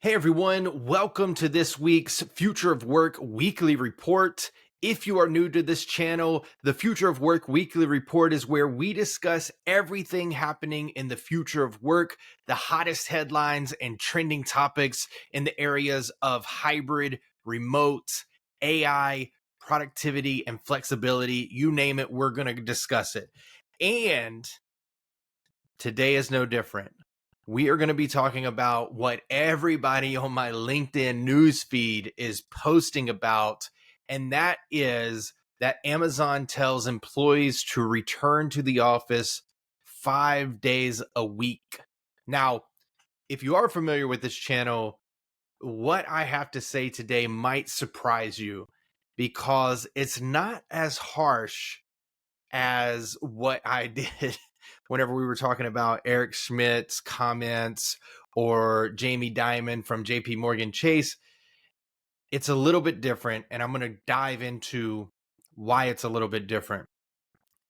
Hey everyone, welcome to this week's Future of Work Weekly Report. If you are new to this channel, the Future of Work Weekly Report is where we discuss everything happening in the future of work, the hottest headlines and trending topics in the areas of hybrid, remote, AI, productivity, and flexibility. You name it, we're going to discuss it. And today is no different. We are going to be talking about what everybody on my LinkedIn newsfeed is posting about, and that is that Amazon tells employees to return to the office 5 days a week. Now, if you are familiar with this channel, what I have to say today might surprise you because it's not as harsh as what I did whenever we were talking about Eric Schmidt's comments or Jamie Dimon from JP Morgan Chase. It's a little bit different, and I'm going to dive into why it's a little bit different.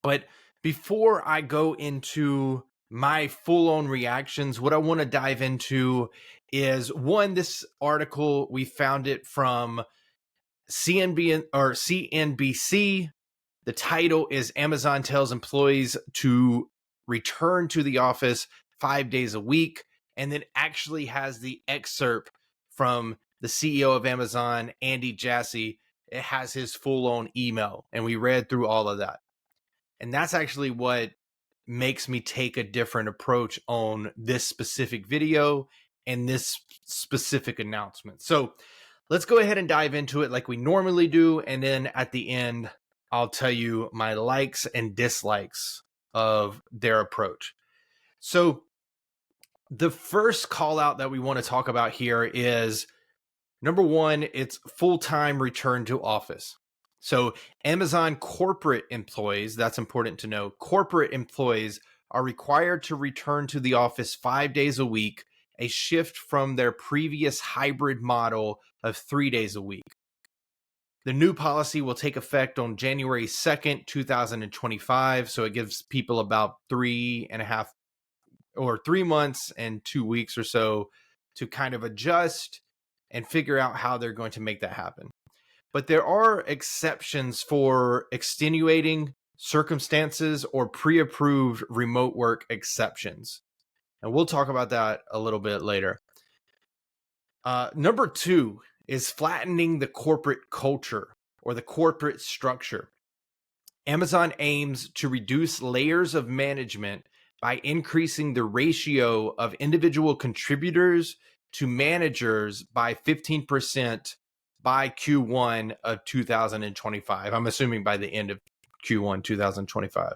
But before I go into my full-on reactions, what I want to dive into is one, this article, we found it from CNBC. The title is Amazon tells employees to return to the office 5 days a week, and then actually has the excerpt from the CEO of Amazon, Andy Jassy. It has his full-on email, and we read through all of that. And that's actually what makes me take a different approach on this specific video and this specific announcement. So let's go ahead and dive into it like we normally do. And then at the end, I'll tell you my likes and dislikes of their approach. So the first call out that we want to talk about here is number one, it's full-time return to office. So Amazon corporate employees, that's important to know, corporate employees are required to return to the office 5 days a week, a shift from their previous hybrid model of 3 days a week. The new policy will take effect on January 2nd, 2025. So it gives people about 3.5 or 3 months and 2 weeks or so to kind of adjust and figure out how they're going to make that happen. But there are exceptions for extenuating circumstances or pre-approved remote work exceptions. And we'll talk about that a little bit later. Number two is flattening the corporate culture or the corporate structure. Amazon aims to reduce layers of management by increasing the ratio of individual contributors to managers by 15% by Q1 of 2025. I'm assuming by the end of Q1 2025.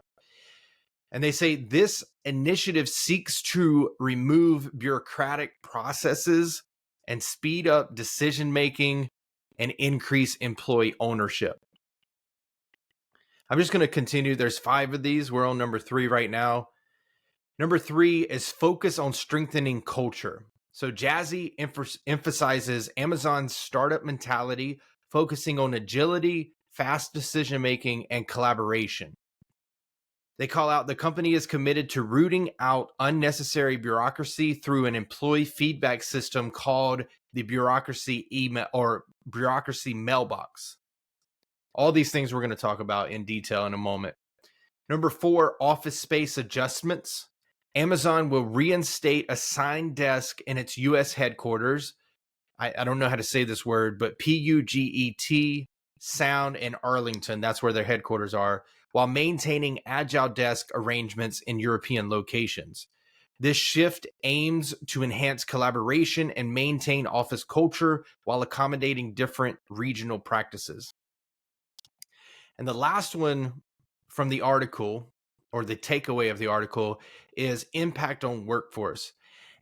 And they say this initiative seeks to remove bureaucratic processes and speed up decision-making and increase employee ownership. I'm just going to continue. There's 5 of these. We're on number 3 right now. Number 3 is focus on strengthening culture. So Jassy emphasizes Amazon's startup mentality, focusing on agility, fast decision-making, and collaboration. They call out the company is committed to rooting out unnecessary bureaucracy through an employee feedback system called the bureaucracy email or bureaucracy mailbox. All these things we're going to talk about in detail in a moment. Number 4, office space adjustments. Amazon will reinstate assigned desk in its U.S. headquarters. I don't know how to say this word, but PUGET, Sound, and Arlington. That's where their headquarters are, while maintaining agile desk arrangements in European locations. This shift aims to enhance collaboration and maintain office culture while accommodating different regional practices. And the last one from the article, or the takeaway of the article, is impact on workforce.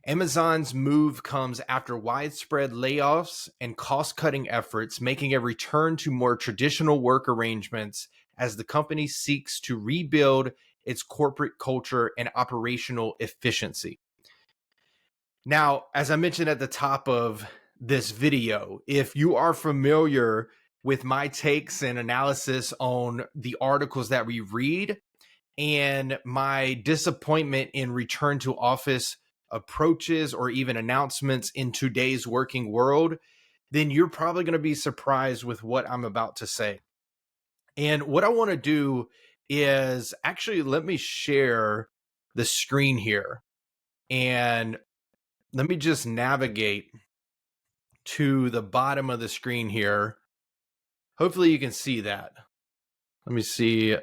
Amazon's move comes after widespread layoffs and cost-cutting efforts, making a return to more traditional work arrangements as the company seeks to rebuild its corporate culture and operational efficiency. Now, as I mentioned at the top of this video, if you are familiar with my takes and analysis on the articles that we read and my disappointment in return to office approaches or even announcements in today's working world, then you're probably going to be surprised with what I'm about to say. And what I want to do is actually let me share the screen here, and let me just navigate to the bottom of the screen here. Hopefully you can see that. Let me see.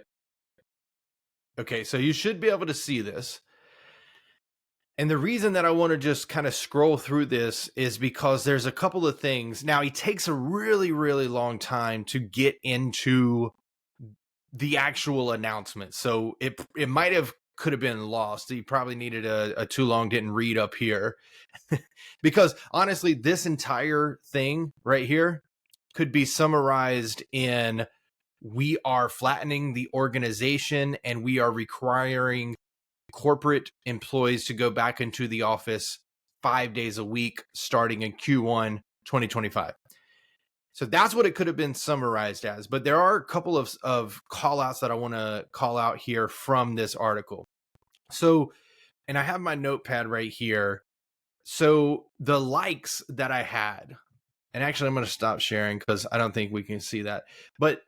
Okay, so you should be able to see this. And the reason that I want to just kind of scroll through this is because there's a couple of things. Now, it takes a really, really long time to get into the actual announcement. So it might have could have been lost. You probably needed a too long didn't read up here. Because honestly, this entire thing right here could be summarized in: we are flattening the organization and we are requiring corporate employees to go back into the office 5 days a week starting in Q1 2025. So that's what it could have been summarized as. But there are a couple of call outs that I want to call out here from this article. So, and I have my notepad right here. So the likes that I had, and actually I'm going to stop sharing because I don't think we can see that, but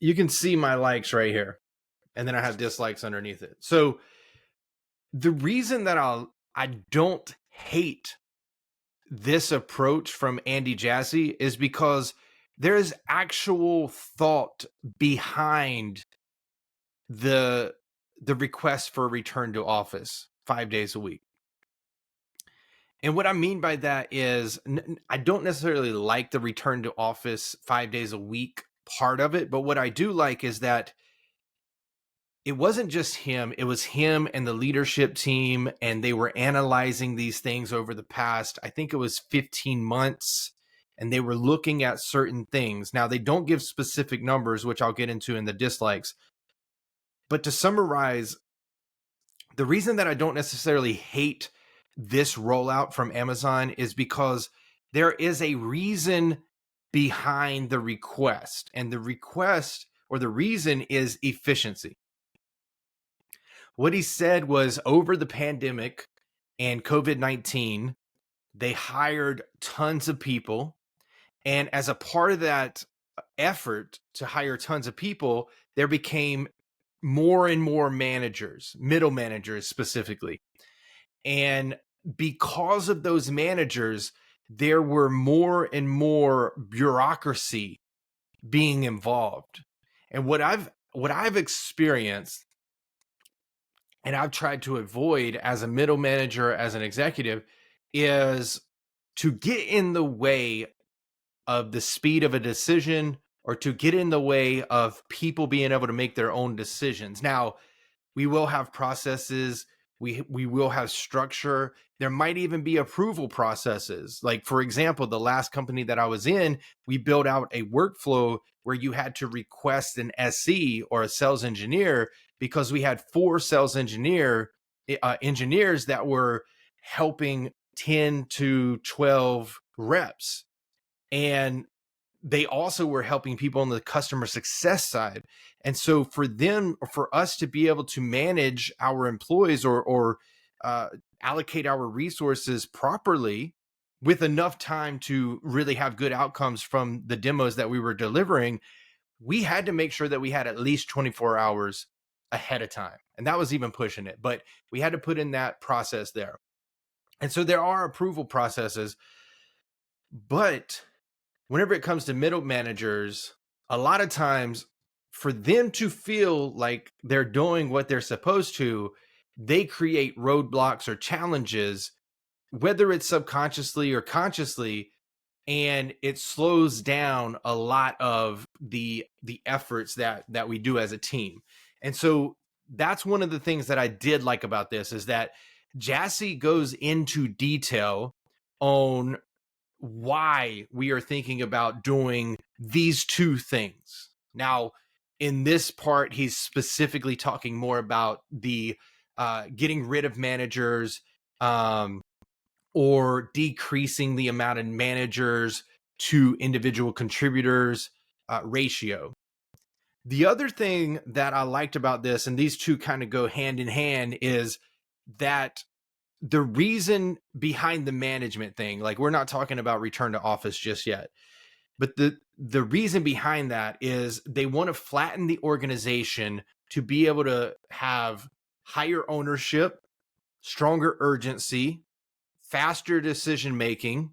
you can see my likes right here. And then I have dislikes underneath it. So the reason that I don't hate this approach from Andy Jassy is because there's actual thought behind the request for a return to office 5 days a week. And what I mean by that is I don't necessarily like the return to office 5 days a week part of it, but what I do like is that it wasn't just him, it was him and the leadership team, and they were analyzing these things over the past, I think it was 15 months, and they were looking at certain things. Now, they don't give specific numbers, which I'll get into in the dislikes. But to summarize, the reason that I don't necessarily hate this rollout from Amazon is because there is a reason behind the request, and the request or the reason is efficiency. What he said was, over the pandemic and COVID-19, they hired tons of people. And as a part of that effort to hire tons of people, there became more and more managers, middle managers specifically. And because of those managers, there were more and more bureaucracy being involved. And what I've experienced, and I've tried to avoid as a middle manager, as an executive, is to get in the way of the speed of a decision, or to get in the way of people being able to make their own decisions. Now, we will have processes, we will have structure. There might even be approval processes. Like, for example, the last company that I was in, we built out a workflow where you had to request an SE or a sales engineer, because we had 4 sales engineers that were helping 10 to 12 reps. And they also were helping people on the customer success side. And so for us to be able to manage our employees, or allocate our resources properly with enough time to really have good outcomes from the demos that we were delivering, we had to make sure that we had at least 24 hours ahead of time. And that was even pushing it, but we had to put in that process there. And so there are approval processes, but whenever it comes to middle managers, a lot of times for them to feel like they're doing what they're supposed to, they create roadblocks or challenges, whether it's subconsciously or consciously, and it slows down a lot of the efforts that we do as a team. And so that's one of the things that I did like about this, is that Jassy goes into detail on why we are thinking about doing these two things. Now, in this part, he's specifically talking more about the getting rid of managers, or decreasing the amount of managers to individual contributors ratio. The other thing that I liked about this, and these two kind of go hand in hand, is that the reason behind the management thing, like we're not talking about return to office just yet, but the reason behind that is they want to flatten the organization to be able to have higher ownership, stronger urgency, faster decision making.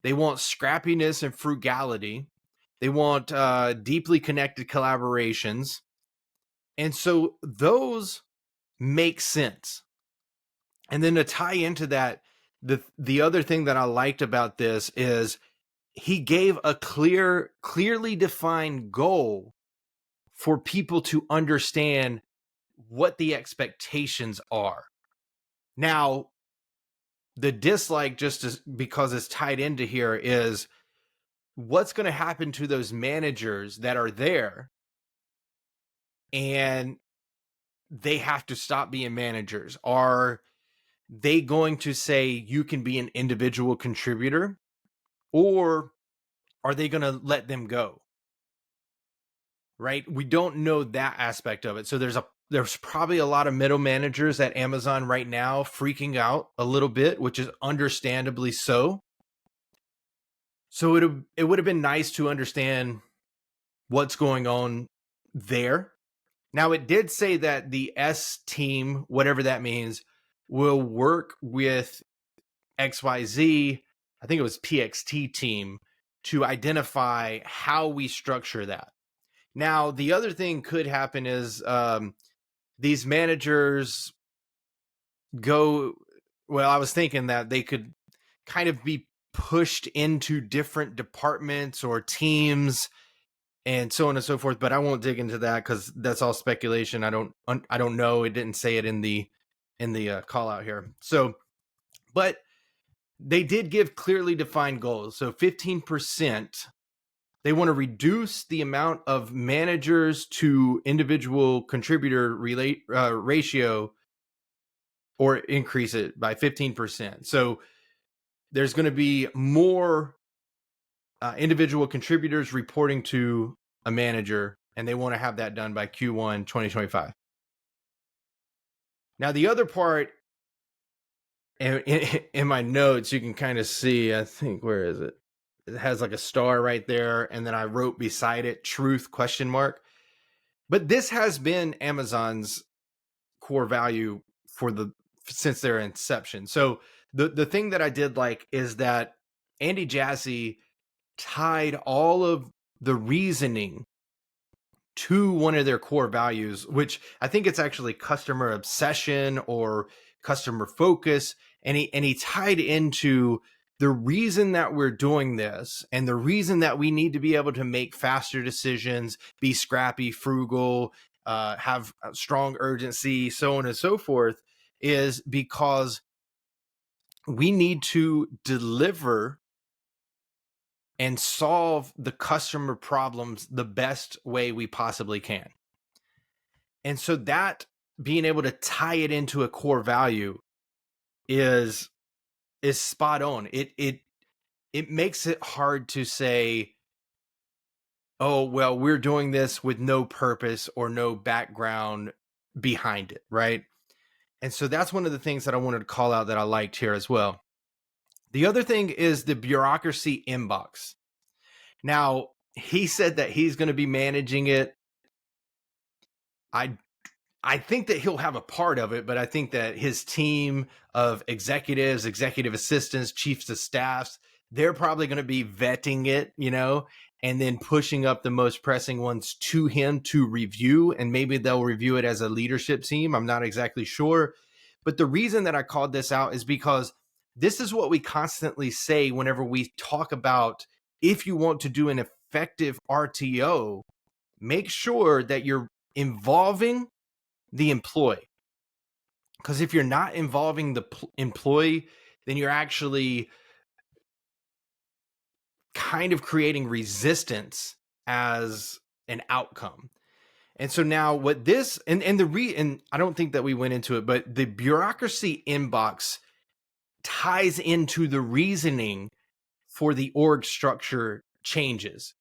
They want scrappiness and frugality. They want deeply connected collaborations. And so those make sense. And then to tie into that, the other thing that I liked about this is he gave a clearly defined goal for people to understand what the expectations are. Now, the dislike, just because it's tied into here, is what's going to happen to those managers that are there and they have to stop being managers? Are they going to say you can be an individual contributor, or are they going to let them go? Right? We don't know that aspect of it. So there's probably a lot of middle managers at Amazon right now freaking out a little bit, which is understandably so. So it would have been nice to understand what's going on there. Now, it did say that the S team, whatever that means, will work with XYZ, I think it was PXT team, to identify how we structure that. Now, the other thing could happen is these managers go, well, I was thinking that they could kind of be pushed into different departments or teams and so on and so forth, but I won't dig into that because that's all speculation. I don't know. It didn't say it in the call out here. So, but they did give clearly defined goals. So 15%, they want to reduce the amount of managers to individual contributor ratio, or increase it by 15%. So there's going to be more individual contributors reporting to a manager, and they want to have that done by Q1 2025. Now, the other part, in my notes, you can kind of see, I think, where is it? It has like a star right there, and then I wrote beside it, truth ? But this has been Amazon's core value since their inception. So the thing that I did like is that Andy Jassy tied all of the reasoning to one of their core values, which I think it's actually customer obsession or customer focus. And he tied into the reason that we're doing this and the reason that we need to be able to make faster decisions, be scrappy, frugal, have strong urgency, so on and so forth, is because we need to deliver and solve the customer problems the best way we possibly can. And so that being able to tie it into a core value is spot on. It makes it hard to say, oh, well, we're doing this with no purpose or no background behind it, right? And so that's one of the things that I wanted to call out that I liked here as well. The other thing is the bureaucracy inbox. Now, he said that he's going to be managing it. I think that he'll have a part of it, but I think that his team of executives, executive assistants, chiefs of staffs, they're probably going to be vetting it, and then pushing up the most pressing ones to him to review. And maybe they'll review it as a leadership team. I'm not exactly sure. But the reason that I called this out is because this is what we constantly say whenever we talk about, if you want to do an effective RTO, make sure that you're involving the employee. Because if you're not involving the employee, then you're actually kind of creating resistance as an outcome. And so now what this, and I don't think that we went into it, but the bureaucracy inbox ties into the reasoning for the org structure changes.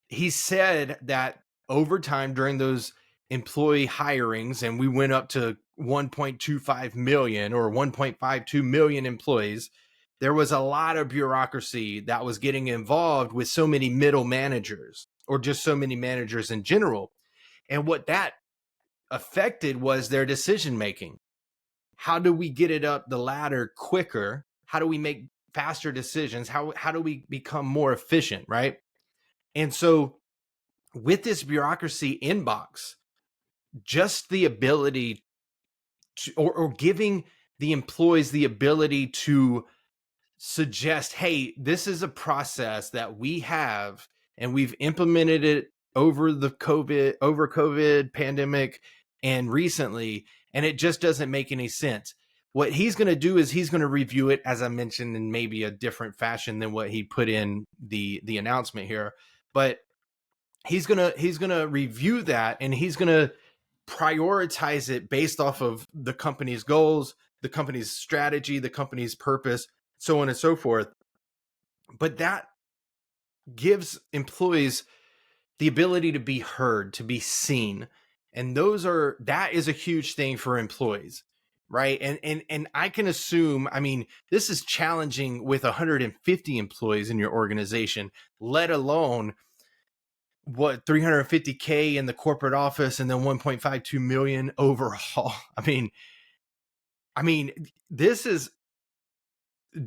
He said that over time during those employee hirings, and we went up to 1.25 million or 1.52 million employees, there was a lot of bureaucracy that was getting involved with so many middle managers or just so many managers in general. And what that affected was their decision making. How do we get it up the ladder quicker? How do we make faster decisions? How do we become more efficient, right? And so with this bureaucracy inbox, just the ability to, or giving the employees the ability to suggest, hey, this is a process that we have and we've implemented it over COVID pandemic and recently, and it just doesn't make any sense. What he's going to do is he's going to review it, as I mentioned, in maybe a different fashion than what he put in the announcement here. But he's gonna review that, and he's gonna prioritize it based off of the company's goals, the company's strategy, the company's purpose, so on and so forth. But that gives employees the ability to be heard, to be seen. And that is a huge thing for employees, right? And I can assume, I mean, this is challenging with 150 employees in your organization, let alone 350K in the corporate office and then 1.52 million overall. I mean, this is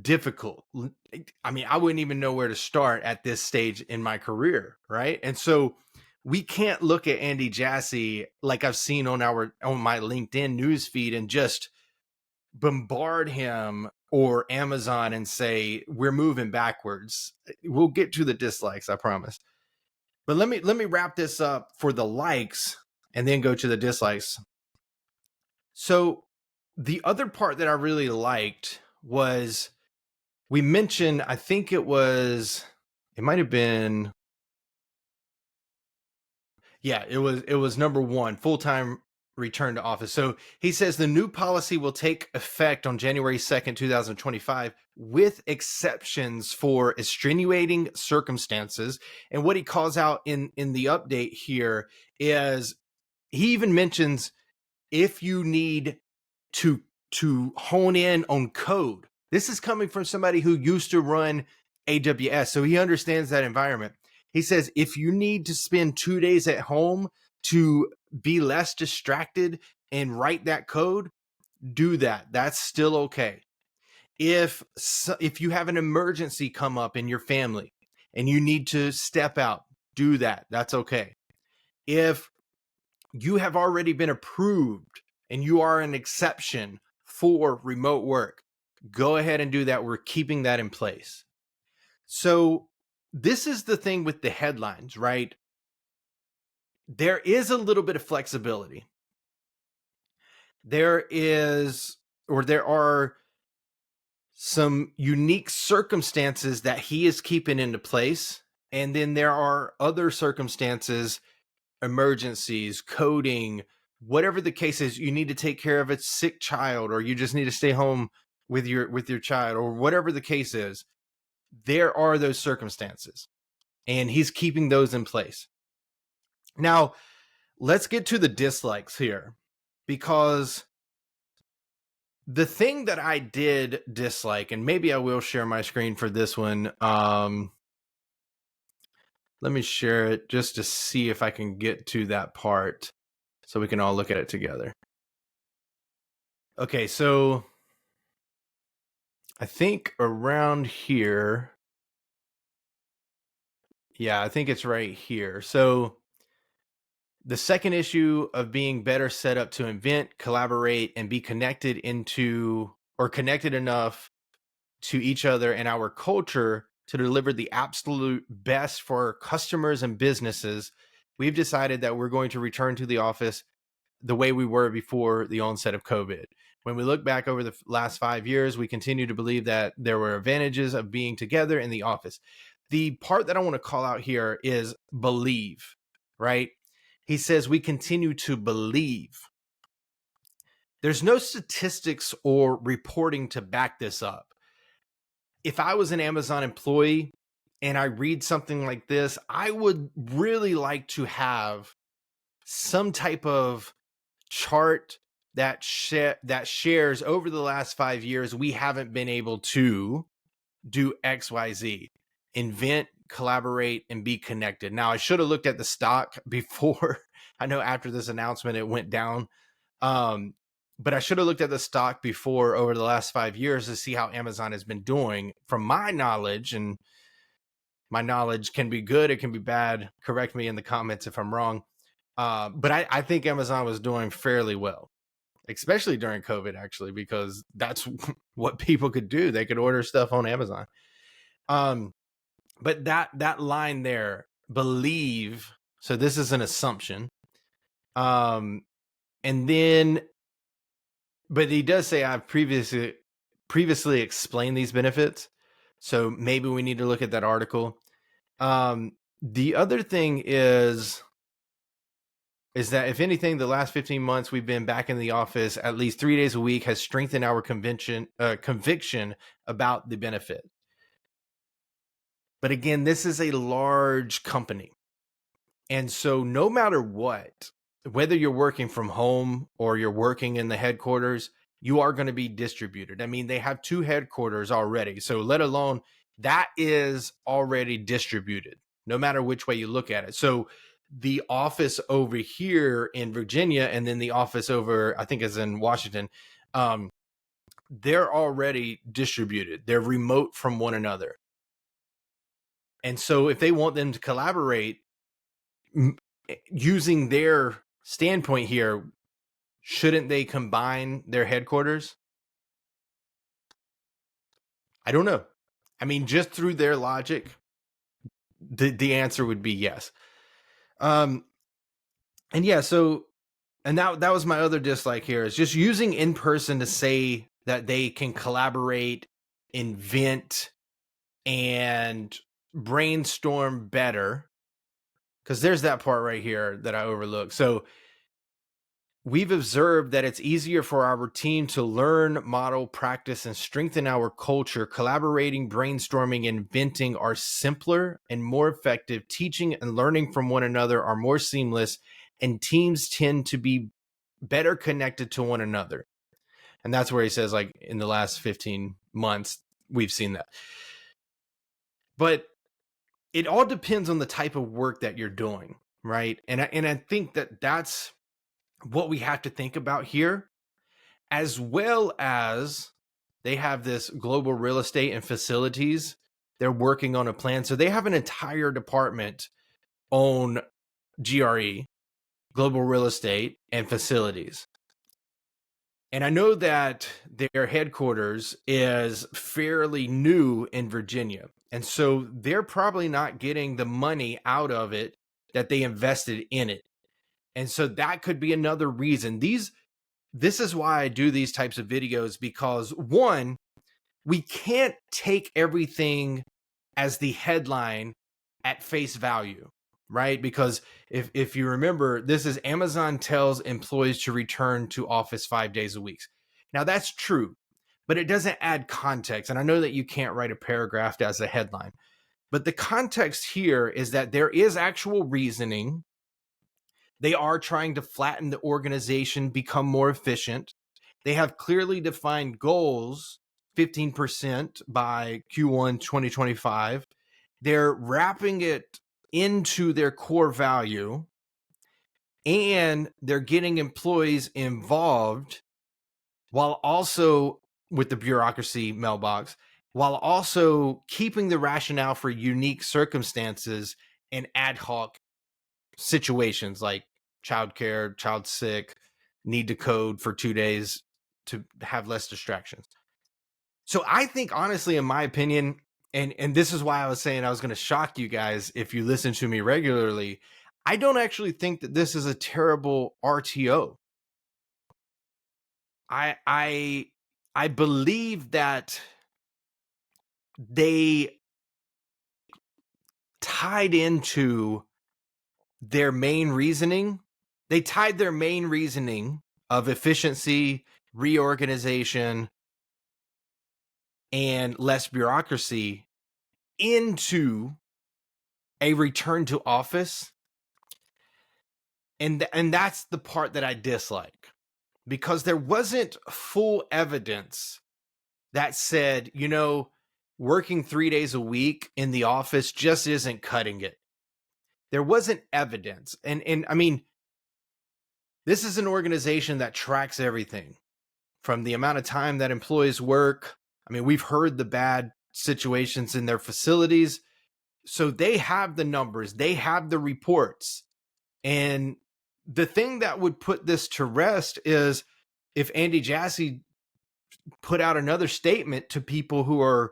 difficult. I mean, I wouldn't even know where to start at this stage in my career, right? And so we can't look at Andy Jassy like I've seen on my LinkedIn newsfeed and just bombard him or Amazon and say we're moving backwards. We'll get to the dislikes, I promise. But let me wrap this up for the likes and then go to the dislikes. So the other part that I really liked was we mentioned, I think it might have been, yeah, it was number one, full-time return to office. So he says the new policy will take effect on January 2nd, 2025, with exceptions for extenuating circumstances. And what he calls out in the update here is he even mentions if you need to hone in on code. This is coming from somebody who used to run AWS, so he understands that environment. He says, if you need to spend 2 days at home to be less distracted and write that code, do that. That's still okay. If you have an emergency come up in your family and you need to step out, do that. That's okay. If you have already been approved and you are an exception for remote work, go ahead and do that. We're keeping that in place. So this is the thing with the headlines, right? There is a little bit of flexibility. There are some unique circumstances that he is keeping into place. And then there are other circumstances, emergencies, coding, whatever the case is, you need to take care of a sick child, or you just need to stay home with your child, or whatever the case is. There are those circumstances, and he's keeping those in place. Now, let's get to the dislikes here, because the thing that I did dislike, and maybe I will share my screen for this one. Let me share it just to see if I can get to that part so we can all look at it together. Okay, so I think around here, yeah, I think it's right here. So the second issue of being better set up to invent, collaborate, and be connected enough to each other and our culture to deliver the absolute best for our customers and businesses, we've decided that we're going to return to the office the way we were before the onset of COVID. When we look back over the last 5 years, we continue to believe that there were advantages of being together in the office. The part that I want to call out here is believe, right? He says we continue to believe. There's no statistics or reporting to back this up. If I was an Amazon employee and I read something like this, I would really like to have some type of chart that shares over the last 5 years we haven't been able to do XYZ, invent, collaborate, and be connected. Now, I should have looked at the stock before. I know after this announcement, it went down. But I should have looked at the stock before over the last 5 years to see how Amazon has been doing. From my knowledge, and my knowledge can be good, it can be bad. Correct me in the comments if I'm wrong. But I think Amazon was doing fairly well, especially during COVID, actually, because that's what people could do. They could order stuff on Amazon. But that line there, believe, so this is an assumption. And then, but he does say I've previously explained these benefits. So maybe we need to look at that article. The other thing is that if anything, the last 15 months we've been back in the office at least 3 days a week has strengthened our conviction about the benefit. But again, this is a large company. And so no matter what, whether you're working from home or you're working in the headquarters, you are going to be distributed. I mean, they have 2 headquarters already. So let alone that is already distributed, no matter which way you look at it. So the office over here in Virginia and then the office over, I think is in Washington, they're already distributed. They're remote from one another. And so if they want them to collaborate, using their standpoint here, shouldn't they combine their headquarters? I don't know. I mean, just through their logic, the answer would be yes. And yeah, so, and that was my other dislike here, is just using in person to say that they can collaborate, invent, and brainstorm better. Because there's that part right here that I overlooked. So we've observed that it's easier for our team to learn, model, practice, and strengthen our culture. Collaborating, brainstorming, and inventing are simpler and more effective. Teaching and learning from one another are more seamless, and teams tend to be better connected to one another. And that's where he says, like, in the last 15 months, we've seen that. But it all depends on the type of work that you're doing, right? And I think that that's what we have to think about here, as well as they have this global real estate and facilities. They're working on a plan. So they have an entire department on GRE, global real estate and facilities. And I know that their headquarters is fairly new in Virginia. And so they're probably not getting the money out of it that they invested in it. And so that could be another reason. This is why I do these types of videos, because one, we can't take everything as the headline at face value, right? Because if you remember, this is Amazon tells employees to return to office 5 days a week. Now that's true, but it doesn't add context. And I know that you can't write a paragraph as a headline, but the context here is that there is actual reasoning. They are trying to flatten the organization, become more efficient. They have clearly defined goals, 15% by Q1 2025. They're wrapping it into their core value, and they're getting employees involved while also with the bureaucracy mailbox, while also keeping the rationale for unique circumstances and ad hoc situations like childcare, child sick, need to code for 2 days to have less distractions. So I think, honestly, in my opinion, and this is why I was saying I was going to shock you guys if you listen to me regularly, I don't actually think that this is a terrible RTO. I believe that they tied into their main reasoning. They tied their main reasoning of efficiency, reorganization, and less bureaucracy into a return to office. And that's the part that I dislike, because there wasn't full evidence that said, working 3 days a week in the office just isn't cutting it. There wasn't evidence. And I mean, this is an organization that tracks everything from the amount of time that employees work. I mean, we've heard the bad situations in their facilities. So they have the numbers, they have the reports. And the thing that would put this to rest is if Andy Jassy put out another statement to people who are,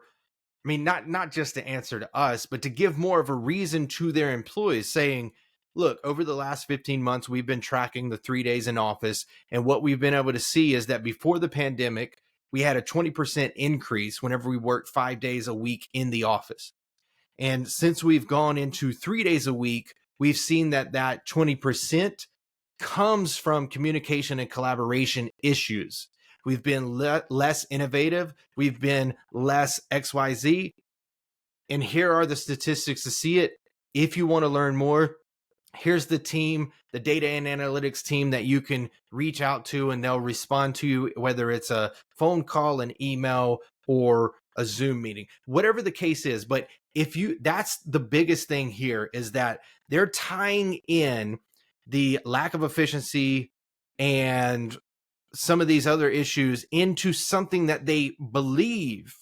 I mean, not just to answer to us, but to give more of a reason to their employees, saying, look, over the last 15 months, we've been tracking the 3 days in office. And what we've been able to see is that before the pandemic, we had a 20% increase whenever we worked 5 days a week in the office. And since we've gone into 3 days a week, we've seen that 20% comes from communication and collaboration issues. We've been less innovative. We've been less XYZ. And here are the statistics to see it. If you want to learn more, here's the team, the data and analytics team that you can reach out to, and they'll respond to you, whether it's a phone call, an email, or a Zoom meeting, whatever the case is. But that's the biggest thing here, is that they're tying in the lack of efficiency and some of these other issues into something that they believe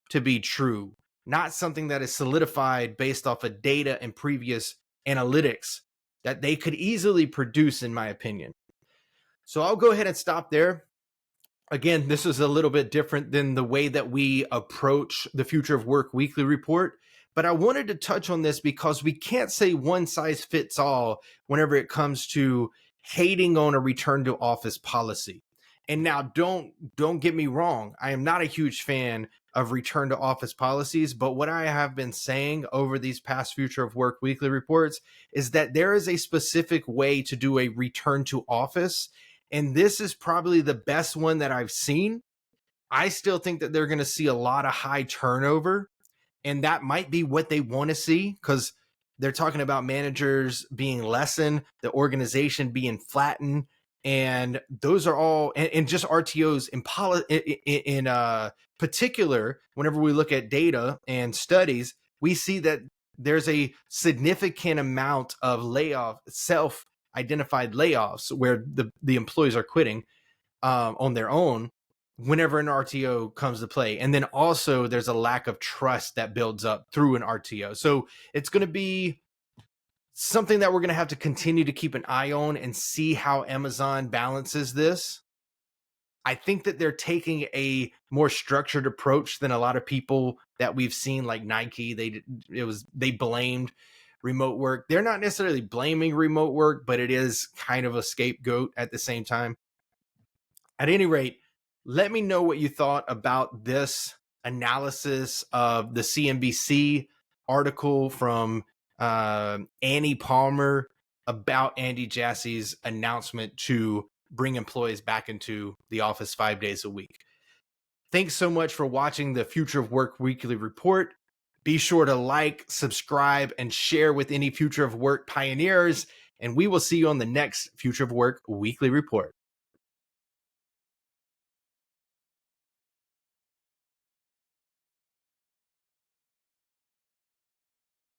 to be true, not something that is solidified based off of data and previous analytics that they could easily produce, in my opinion. So I'll go ahead and stop there. Again, this is a little bit different than the way that we approach the Future of Work weekly report, but I wanted to touch on this because we can't say one size fits all whenever it comes to hating on a return to office policy. And now don't get me wrong, I am not a huge fan of return to office policies, but what I have been saying over these past Future of Work weekly reports is that there is a specific way to do a return to office, and this is probably the best one that I've seen. I still think that they're going to see a lot of high turnover, and that might be what they want to see, because they're talking about managers being lessened, the organization being flattened, and those are all, and just RTOs in particular. Whenever we look at data and studies, we see that there's a significant amount of self-identified layoffs where the employees are quitting on their own whenever an RTO comes to play. And then also there's a lack of trust that builds up through an RTO. So it's going to be something that we're going to have to continue to keep an eye on and see how Amazon balances this. I think that they're taking a more structured approach than a lot of people that we've seen, like Nike. They blamed remote work. They're not necessarily blaming remote work, but it is kind of a scapegoat at the same time. At any rate, let me know what you thought about this analysis of the CNBC article from Annie Palmer about Andy Jassy's announcement to bring employees back into the office 5 days a week. Thanks so much for watching the Future of Work Weekly Report. Be sure to like, subscribe, and share with any Future of Work pioneers, and we will see you on the next Future of Work Weekly Report.